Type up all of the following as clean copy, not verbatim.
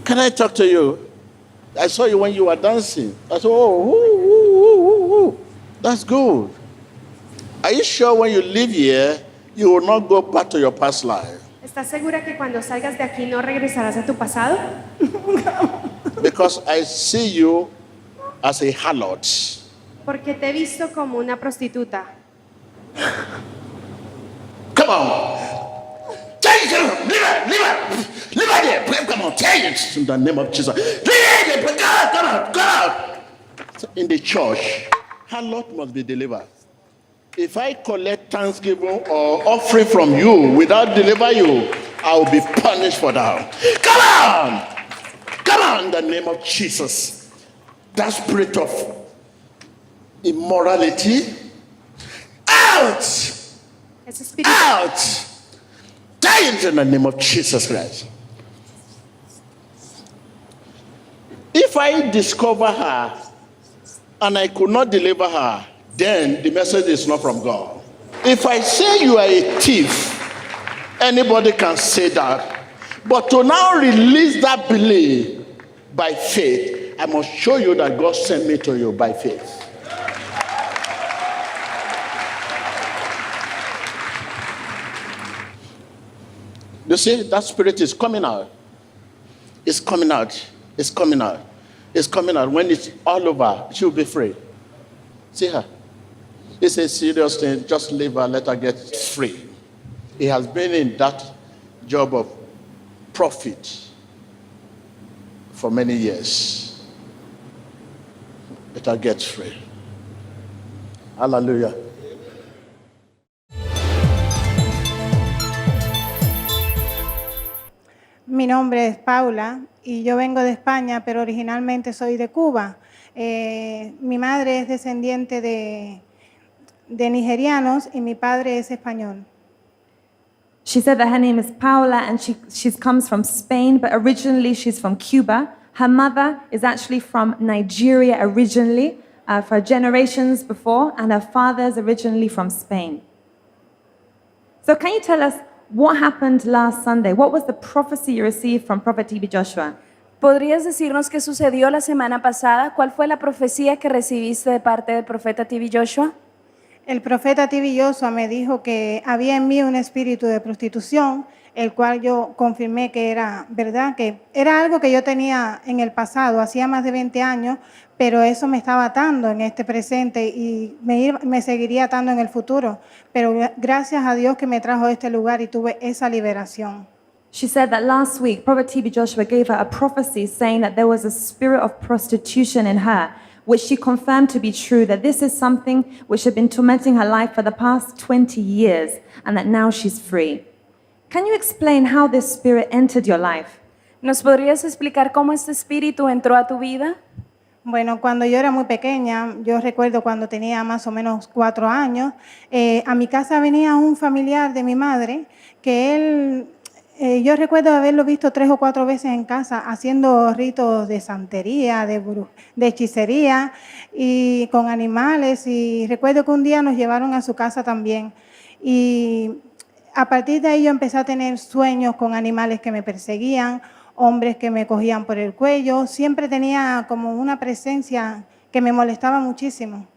Can I talk to you? I saw you when you were dancing. I said, oh, ooh. That's good. Are you sure when you leave here, you will not go back to your past life? ¿Estás segura que cuando salgas de aquí no regresarás a tu pasado? Because I see you as a harlot. Porque te he visto como una prostituta. Come on. Change it. Leave her there. Come on, change it in the name of Jesus. Leave it. Come on. In the church, harlot must be delivered. If I collect thanksgiving or offering from you without deliver you, I will be punished for that. Come on, in the name of Jesus. That spirit of immorality, out! Out! Die in the name of Jesus Christ. If I discover her and I could not deliver her, then the message is not from God. If I say you are a thief, anybody can say that. But to now release that belief by faith, I must show you that God sent me to you by faith. You see, that spirit is coming out. It's coming out. It's coming out. It's coming out. When it's all over, she'll be free. See her. It's a serious thing. Just leave her, let her get free. He has been in that job of profit for many years. Let her get free. Hallelujah. Mi nombre es Paula y yo vengo de España, pero originalmente soy de Cuba. Mi madre es descendiente de nigerianos y mi padre es español. She said that her name is Paula and she comes from Spain, but originally she's from Cuba. Her mother is actually from Nigeria originally, for generations before, and her father is originally from Spain. So can you tell us what happened last Sunday? What was the prophecy you received from Prophet T.B. Joshua? ¿Podrías decirnos qué sucedió la semana pasada? ¿Cuál fue la profecía que recibiste de parte del profeta T.B. Joshua? El profeta T.B. Joshua me dijo que había en mí un espíritu de prostitución, el cual yo confirmé que era verdad, que era algo que yo tenía en el pasado, hacía más de 20 años, pero eso me estaba atando en este presente y me seguiría atando en el futuro. Pero gracias a Dios que me trajo a este lugar y tuve esa liberación. She said that last week, Prophet T.B. Joshua gave her a prophecy saying that there was a spirit of prostitution in her, which she confirmed to be true, that this is something which had been tormenting her life for the past 20 years, and that now she's free. Can you explain how this spirit entered your life? ¿Nos podrías explicar cómo este espíritu entró a tu vida? Bueno, cuando yo era muy pequeña, yo recuerdo cuando tenía más o menos 4 años, a mi casa venía un familiar de mi madre que él... yo recuerdo haberlo visto 3 o 4 veces en casa haciendo ritos de santería, de hechicería y con animales. Y recuerdo que un día nos llevaron a su casa también. Y a partir de ahí yo empecé a tener sueños con animales que me perseguían, hombres que me cogían por el cuello. Siempre tenía como una presencia que me molestaba muchísimo.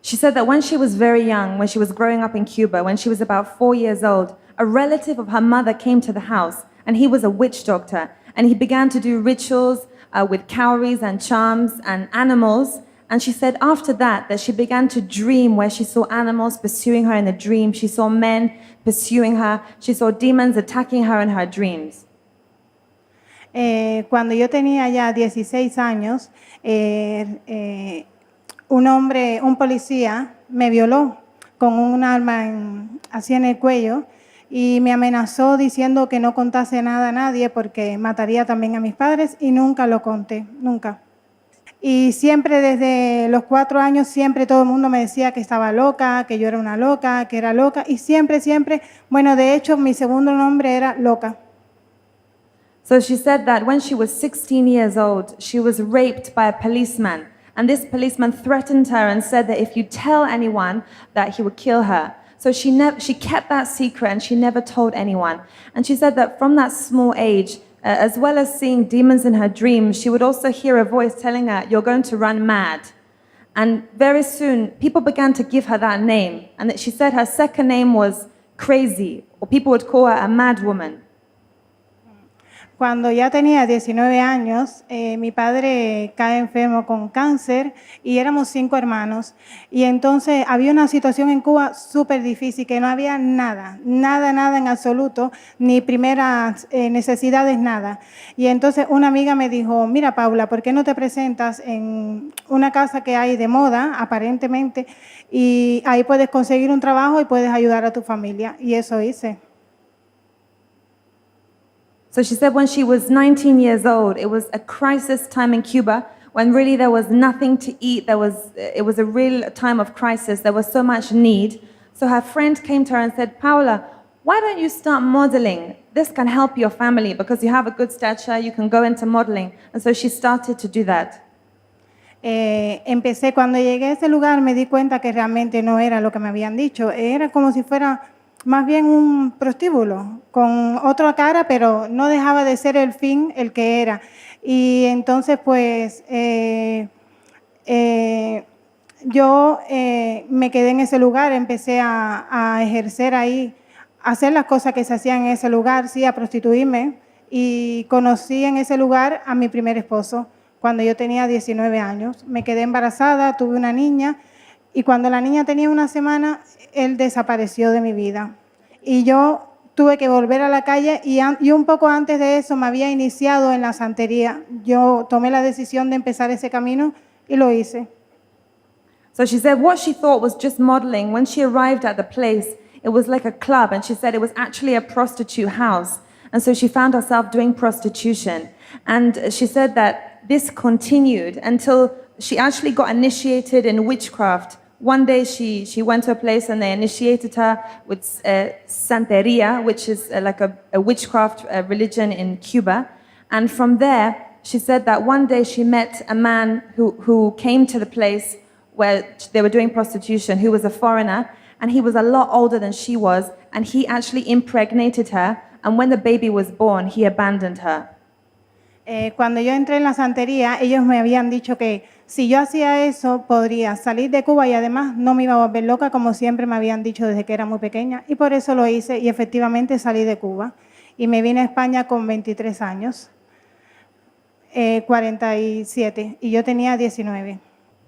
She said that when she was very young, when she was growing up in Cuba, when she was about 4 years old, a relative of her mother came to the house, and he was a witch doctor, and he began to do rituals with cowries and charms and animals. And she said after that she began to dream where she saw animals pursuing her in a dream. She saw men pursuing her. She saw demons attacking her in her dreams. Cuando yo tenía ya 16 años, un policía me violó con un arma así en el cuello y me amenazó diciendo que no contase nada a nadie porque mataría también a mis padres y nunca lo conté, nunca. Y siempre desde los 4 años, siempre todo el mundo me decía que estaba loca, que yo era una loca, que era loca y siempre, bueno, de hecho mi segundo nombre era Loca. So she said that when she was 16 years old, she was raped by a policeman. And this policeman threatened her and said that if you tell anyone, that he would kill her. So she kept that secret and she never told anyone. And she said that from that small age, as well as seeing demons in her dreams, she would also hear a voice telling her, "You're going to run mad." And very soon, people began to give her that name. And that she said her second name was Crazy, or people would call her a mad woman. Cuando ya tenía 19 años, mi padre cae enfermo con cáncer y éramos 5 hermanos. Y entonces había una situación en Cuba súper difícil, que no había nada en absoluto, ni primeras necesidades, nada. Y entonces una amiga me dijo, mira Paula, ¿por qué no te presentas en una casa que hay de moda, aparentemente, y ahí puedes conseguir un trabajo y puedes ayudar a tu familia? Y eso hice. So she said when she was 19 years old, it was a crisis time in Cuba when really there was nothing to eat. It was a real time of crisis. There was so much need. So her friend came to her and said, Paula, why don't you start modeling? This can help your family because you have a good stature, you can go into modeling. And so she started to do that. Cuando llegué a ese lugar me di cuenta que realmente no era lo que me habían dicho. Era como si fuera más bien un prostíbulo, con otra cara, pero no dejaba de ser el fin el que era. Y entonces, pues, yo me quedé en ese lugar, empecé a ejercer ahí, a hacer las cosas que se hacían en ese lugar, sí, a prostituirme. Y conocí en ese lugar a mi primer esposo cuando yo tenía 19 años. Me quedé embarazada, tuve una niña, y cuando la niña tenía una semana, él desapareció de mi vida. Y yo tuve que volver a la calle y un poco antes de eso me había iniciado en la santería. Yo tomé la decisión de empezar ese camino y lo hice. So she said what she thought was just modeling. When she arrived at the place, it was like a club, and she said it was actually a prostitute house. And so she found herself doing prostitution. And she said that this continued until she actually got initiated in witchcraft. One day she went to a place and they initiated her with Santeria, which is like a witchcraft religion in Cuba. And from there, she said that one day she met a man who came to the place where they were doing prostitution, who was a foreigner, and he was a lot older than she was, and he actually impregnated her, and when the baby was born, he abandoned her. Cuando yo entré en la santería, ellos me habían dicho que si yo hacía eso, podría salir de Cuba y además no me iba a volver loca, como siempre me habían dicho desde que era muy pequeña. Y por eso lo hice y efectivamente salí de Cuba. Y me vine a España con 23 años, 47, y yo tenía 19.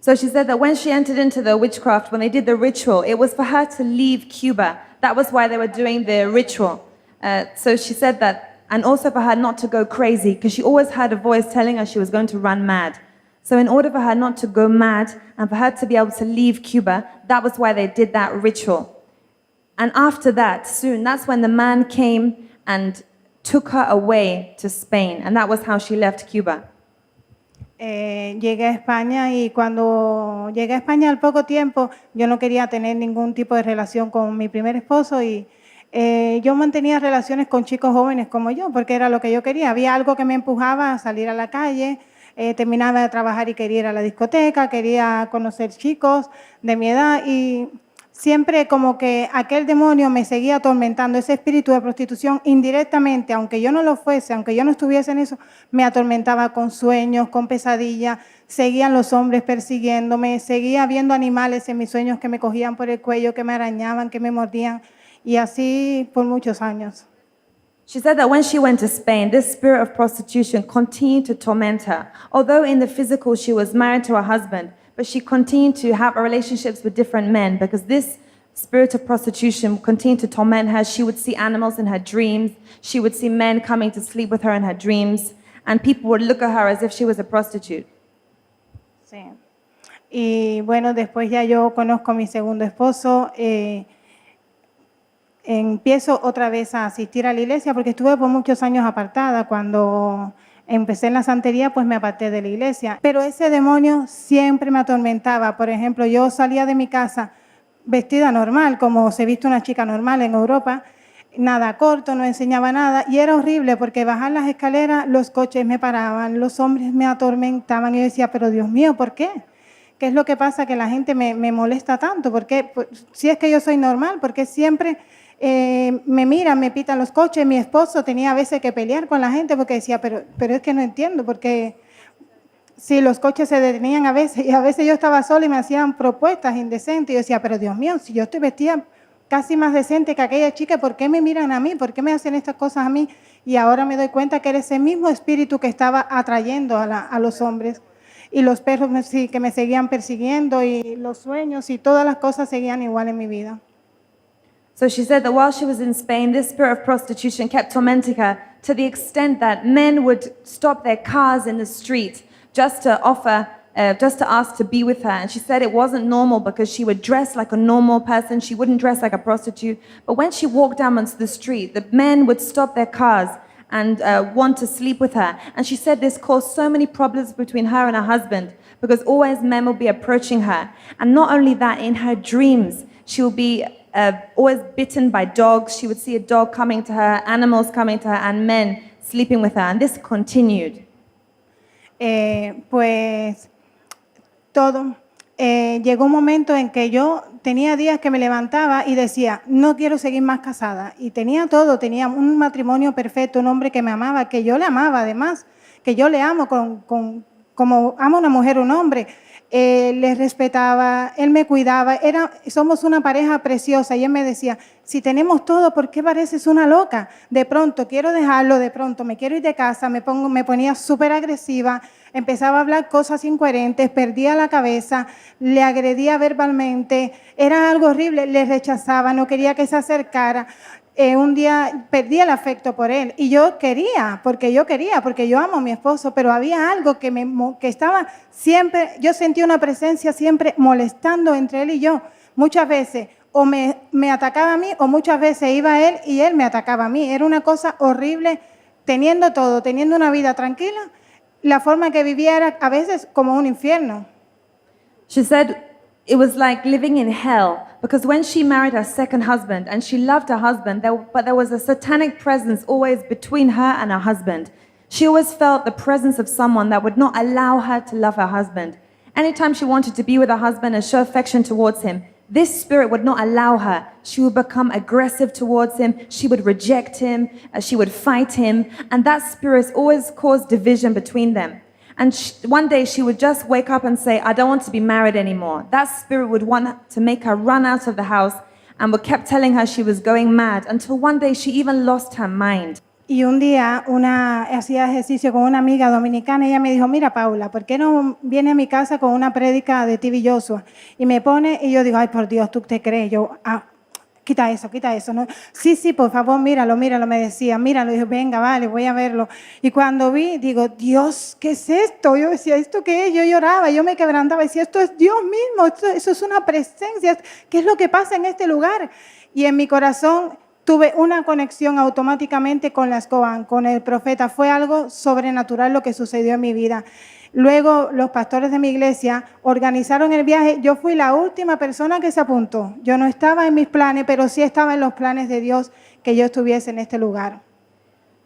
So she said that when she entered into the witchcraft, when they did the ritual, it was for her to leave Cuba. That was why they were doing the ritual. So she said that, and also for her not to go crazy, because she always had a voice telling her she was going to run mad. So in order for her not to go mad and for her to be able to leave Cuba, that was why they did that ritual. And after that, soon, that's when the man came and took her away to Spain. And that was how she left Cuba. Llegué a España y cuando llegué a España al poco tiempo, yo no quería tener ningún tipo de relación con mi primer esposo y yo mantenía relaciones con chicos jóvenes como yo, porque era lo que yo quería. Había algo que me empujaba a salir a la calle, terminaba de trabajar y quería ir a la discoteca, quería conocer chicos de mi edad y siempre como que aquel demonio me seguía atormentando, ese espíritu de prostitución indirectamente, aunque yo no lo fuese, aunque yo no estuviese en eso, me atormentaba con sueños, con pesadillas, seguían los hombres persiguiéndome, seguía viendo animales en mis sueños que me cogían por el cuello, que me arañaban, que me mordían. Y así por muchos años. She said that when she went to Spain, this spirit of prostitution continued to torment her. Although in the physical she was married to her husband, but she continued to have relationships with different men because this spirit of prostitution continued to torment her. She would see animals in her dreams. She would see men coming to sleep with her in her dreams. And people would look at her as if she was a prostitute. Sí. Y bueno, después ya yo conozco a mi segundo esposo. Empiezo otra vez a asistir a la iglesia porque estuve por muchos años apartada. Cuando empecé en la santería, pues me aparté de la iglesia. Pero ese demonio siempre me atormentaba. Por ejemplo, yo salía de mi casa vestida normal, como se viste una chica normal en Europa, nada corto, no enseñaba nada. Y era horrible porque bajar las escaleras, los coches me paraban, los hombres me atormentaban. Y yo decía, pero Dios mío, ¿por qué? ¿Qué es lo que pasa que la gente me molesta tanto? ¿Por qué? Si es que yo soy normal, ¿por qué siempre me miran, me pitan los coches. Mi esposo tenía a veces que pelear con la gente porque decía, pero es que no entiendo, porque si los coches se detenían a veces, y a veces yo estaba sola y me hacían propuestas indecentes. Y yo decía, pero Dios mío, si yo estoy vestida casi más decente que aquella chica, ¿por qué me miran a mí? ¿Por qué me hacen estas cosas a mí? Y ahora me doy cuenta que era ese mismo espíritu que estaba atrayendo a los hombres. Y los perros que me seguían persiguiendo, y los sueños y todas las cosas seguían igual en mi vida. So she said that while she was in Spain, this spirit of prostitution kept tormenting her to the extent that men would stop their cars in the street just to ask to be with her. And she said it wasn't normal because she would dress like a normal person. She wouldn't dress like a prostitute. But when she walked down onto the street, the men would stop their cars and want to sleep with her. And she said this caused so many problems between her and her husband because always men would be approaching her. And not only that, in her dreams, she would be always bitten by dogs. She would see a dog coming to her, animals coming to her, and men sleeping with her. And this continued. Pues todo. Llegó un momento en que yo tenía días que me levantaba y decía, no quiero seguir más casada. Y tenía todo, tenía un matrimonio perfecto, un hombre que me amaba, que yo le amaba además, que yo le amo como ama una mujer un hombre. Le respetaba, él me cuidaba, somos una pareja preciosa. Y él me decía, si tenemos todo, ¿por qué pareces una loca? De pronto quiero dejarlo, de pronto me quiero ir de casa, me ponía súper agresiva, empezaba a hablar cosas incoherentes, perdía la cabeza, le agredía verbalmente, era algo horrible, le rechazaba, no quería que se acercara. Un día perdí el afecto por él y yo quería, porque yo amo a mi esposo, pero había algo que estaba siempre, yo sentía una presencia siempre molestando entre él y yo. Muchas veces o me atacaba a mí o muchas veces iba él y él me atacaba a mí. Era una cosa horrible, teniendo todo, teniendo una vida tranquila, la forma que vivía era a veces como un infierno. She said it was like living in hell because when she married her second husband and she loved her husband, but there was a satanic presence always between her and her husband. She always felt the presence of someone that would not allow her to love her husband. Anytime she wanted to be with her husband and show affection towards him, this spirit would not allow her. She would become aggressive towards him. She would reject him. She would fight him. And that spirit always caused division between them. And one day she would just wake up and say, I don't want to be married anymore. That spirit would want to make her run out of the house and would kept telling her she was going mad until one day she even lost her mind. Y un día hacía ejercicio con una amiga dominicana y ella me dijo, mira Paula, ¿por qué no viene a mi casa con una prédica de T.B. Joshua? Y me pone y yo digo, ay por Dios, ¿tú te crees? Yo, quita eso. ¿No? Sí, por favor, míralo, me decía, míralo. Y yo, venga, vale, voy a verlo. Y cuando vi, digo, Dios, ¿qué es esto? Yo decía, ¿esto qué es? Yo lloraba, yo me quebrantaba, decía, esto es Dios mismo, eso es una presencia, ¿qué es lo que pasa en este lugar? Y en mi corazón tuve una conexión automáticamente con la escoba, con el profeta. Fue algo sobrenatural lo que sucedió en mi vida. Luego los pastores de mi iglesia organizaron el viaje. Yo fui la última persona que se apuntó. Yo no estaba en mis planes, pero sí estaba en los planes de Dios que yo estuviese en este lugar.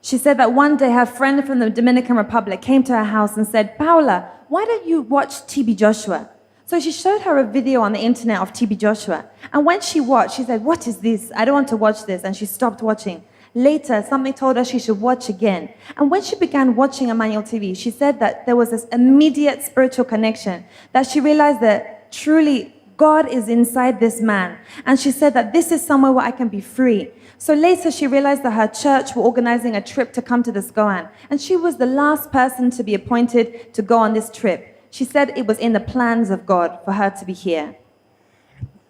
She said that one day her friend from the Dominican Republic came to her house and said, Paula, why don't you watch T.B. Joshua? So she showed her a video on the internet of T.B. Joshua. And when she watched, she said, what is this? I don't want to watch this. And she stopped watching. Later, something told her she should watch again. And when she began watching Emmanuel TV, she said that there was this immediate spiritual connection, that she realized that truly God is inside this man. And she said that this is somewhere where I can be free. So later she realized that her church were organizing a trip to come to the Scoan. And she was the last person to be appointed to go on this trip. She said it was in the plans of God for her to be here.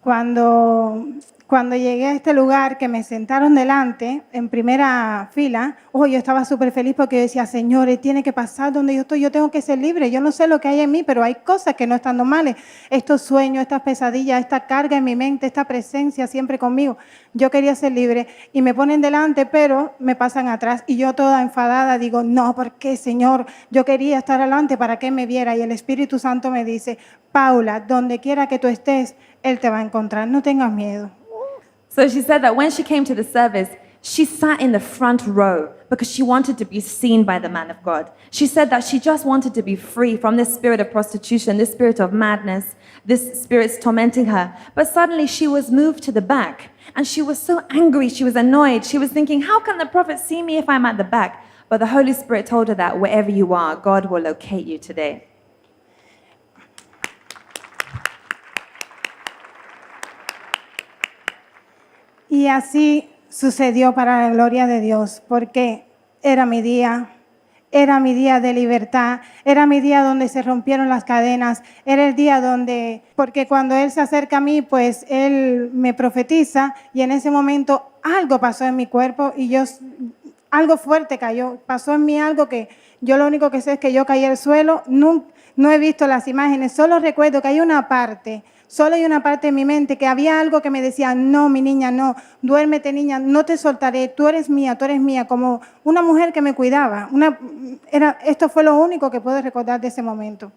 Cuando llegué a este lugar, que me sentaron delante, en primera fila, yo estaba súper feliz porque yo decía, Señor, tiene que pasar donde yo estoy, yo tengo que ser libre. Yo no sé lo que hay en mí, pero hay cosas que no están normales. Estos sueños, estas pesadillas, esta carga en mi mente, esta presencia siempre conmigo. Yo quería ser libre y me ponen delante, pero me pasan atrás. Y yo toda enfadada digo, no, ¿por qué, Señor? Yo quería estar adelante para que me viera. Y el Espíritu Santo me dice, Paula, donde quiera que tú estés, Él te va a encontrar, no tengas miedo. So she said that when she came to the service, she sat in the front row because she wanted to be seen by the man of God. She said that she just wanted to be free from this spirit of prostitution, this spirit of madness, this spirit's tormenting her. But suddenly she was moved to the back, and she was so angry, she was annoyed. She was thinking, how can the prophet see me if I'm at the back? But the Holy Spirit told her that wherever you are, God will locate you today. Y así sucedió para la gloria de Dios, porque era mi día de libertad, era mi día donde se rompieron las cadenas, era el día donde, porque cuando Él se acerca a mí, pues Él me profetiza y en ese momento algo pasó en mi cuerpo y algo fuerte cayó, pasó en mí algo que yo lo único que sé es que yo caí al suelo, no he visto las imágenes, solo recuerdo que hay una parte en mi mente que había algo que me decía, no, mi niña, no, duérmete niña, no te soltaré, tú eres mía, como una mujer que me cuidaba. Esto fue lo único que puedo recordar de ese momento.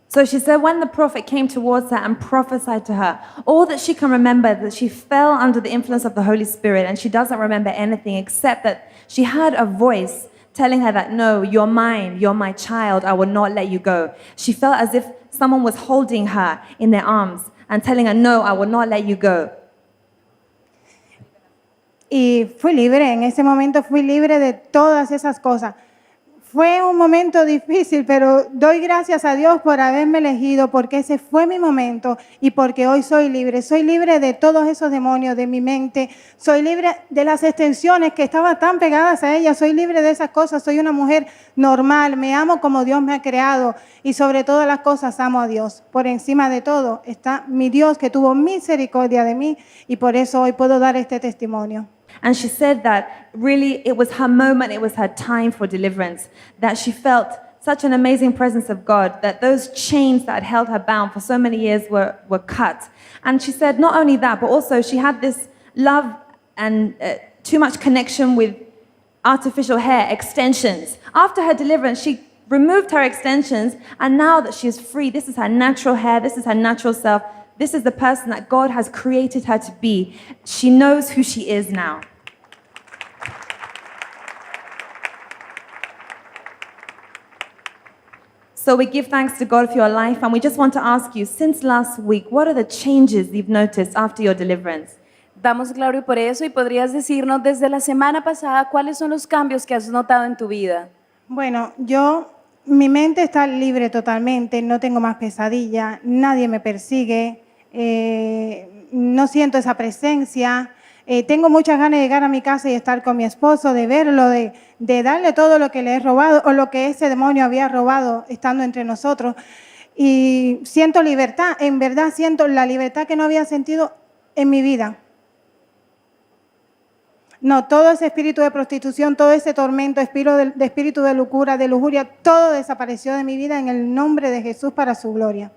So she said when the prophet came towards her and prophesied to her, all that she can remember that she fell under the influence of the Holy Spirit, and she doesn't remember anything except that she heard a voice telling her that, no, you're mine, you're my child, I will not let you go. She felt as if someone was holding her in their arms and telling her, no, I will not let you go. Y fui libre, en ese momento fui libre de todas esas cosas. Fue un momento difícil, pero doy gracias a Dios por haberme elegido, porque ese fue mi momento y porque hoy soy libre de todos esos demonios de mi mente, soy libre de las extensiones que estaban tan pegadas a ella, soy libre de esas cosas, soy una mujer normal, me amo como Dios me ha creado y sobre todas las cosas amo a Dios. Por encima de todo está mi Dios que tuvo misericordia de mí y por eso hoy puedo dar este testimonio. And she said that really it was her moment, it was her time for deliverance, that she felt such an amazing presence of God, that those chains that had held her bound for so many years were cut. And she said not only that, but also she had this love and too much connection with artificial hair, extensions. After her deliverance, she removed her extensions, and now that she is free, this is her natural hair, this is her natural self, this is the person that God has created her to be. She knows who she is now. So we give thanks to God for your life, and we just want to ask you, since last week, what are the changes you've noticed after your deliverance? Damos gloria por eso y podrías decirnos desde la semana pasada cuáles son los cambios que has notado en tu vida. Bueno, mi mente está libre totalmente, no tengo más pesadilla, nadie me persigue, no siento esa presencia, tengo muchas ganas de llegar a mi casa y estar con mi esposo, de verlo, de darle todo lo que le he robado o lo que ese demonio había robado estando entre nosotros. Y siento libertad, en verdad siento la libertad que no había sentido en mi vida. No, todo ese espíritu de prostitución, todo ese tormento, espíritu de locura, de lujuria, todo desapareció de mi vida en el nombre de Jesús para su gloria.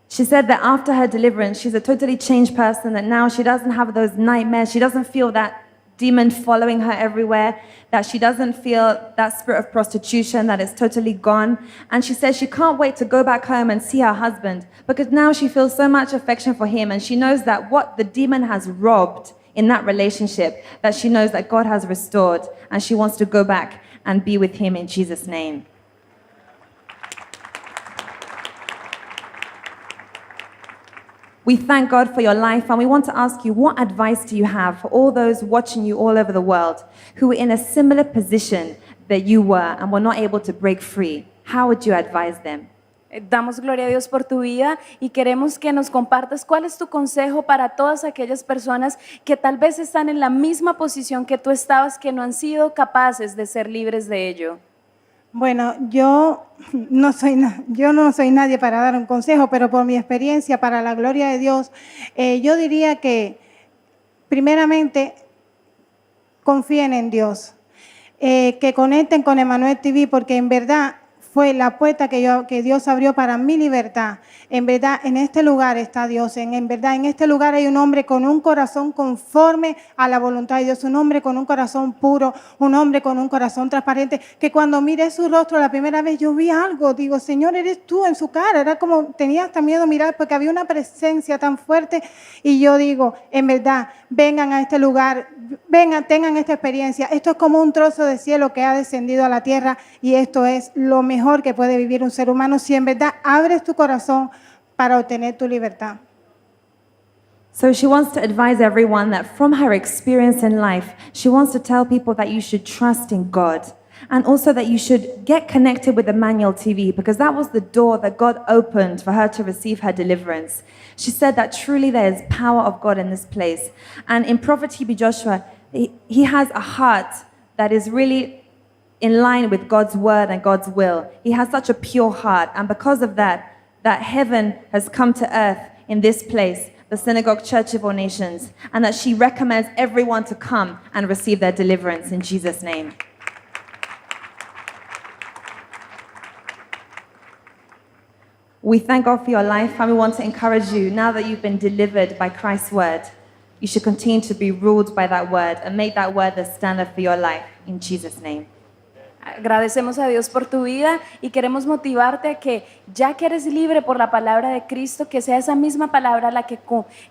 She said that after her deliverance, she's a totally changed person, that now she doesn't have those nightmares, she doesn't feel that demon following her everywhere, that she doesn't feel that spirit of prostitution, that is totally gone. And she says she can't wait to go back home and see her husband, because now she feels so much affection for him, and she knows that what the demon has robbed in that relationship, that she knows that God has restored, and she wants to go back and be with him in Jesus' name. We thank God for your life, and we want to ask you, what advice do you have for all those watching you all over the world who were in a similar position that you were and were not able to break free? How would you advise them? Damos gloria a Dios por tu vida y queremos que nos compartas cuál es tu consejo para todas aquellas personas que tal vez están en la misma posición que tú estabas, que no han sido capaces de ser libres de ello. Bueno, yo no soy nadie para dar un consejo, pero por mi experiencia, para la gloria de Dios, yo diría que primeramente confíen en Dios, que conecten con Emmanuel TV, porque en verdad fue la puerta que Dios abrió para mi libertad. En verdad, en este lugar está Dios. En verdad, en este lugar hay un hombre con un corazón conforme a la voluntad de Dios. Un hombre con un corazón puro, un hombre con un corazón transparente. Que cuando miré su rostro la primera vez, yo vi algo. Digo, Señor, eres tú en su cara. Era como, tenía hasta miedo mirar porque había una presencia tan fuerte. Y yo digo, en verdad, vengan a este lugar, vengan, tengan esta experiencia. Esto es como un trozo de cielo que ha descendido a la tierra y esto es lo mejor que puede vivir un ser humano si en verdad abres tu corazón para obtener tu libertad. So she wants to advise everyone that from her experience in life, she wants to tell people that you should trust in God and also that you should get connected with Emmanuel TV because that was the door that God opened for her to receive her deliverance. She said that truly there is power of God in this place. And in Prophet TB Joshua, he has a heart that is really in line with God's word and God's will. He has such a pure heart, and because of that heaven has come to earth in this place, the Synagogue Church of All Nations, and that she recommends everyone to come and receive their deliverance in Jesus' name. We thank God for your life, and we want to encourage you, now that you've been delivered by Christ's word, you should continue to be ruled by that word and make that word the standard for your life in Jesus' name. Agradecemos a Dios por tu vida y queremos motivarte a que, ya que eres libre por la palabra de Cristo, que sea esa misma palabra la que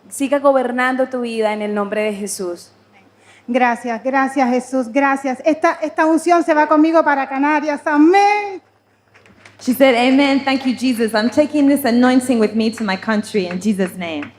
siga gobernando tu vida en el nombre de Jesús. Gracias, gracias Jesús, gracias. Esta unción se va conmigo para Canarias, amén. She said, amen, thank you, Jesus. I'm taking this anointing with me to my country in Jesus' name.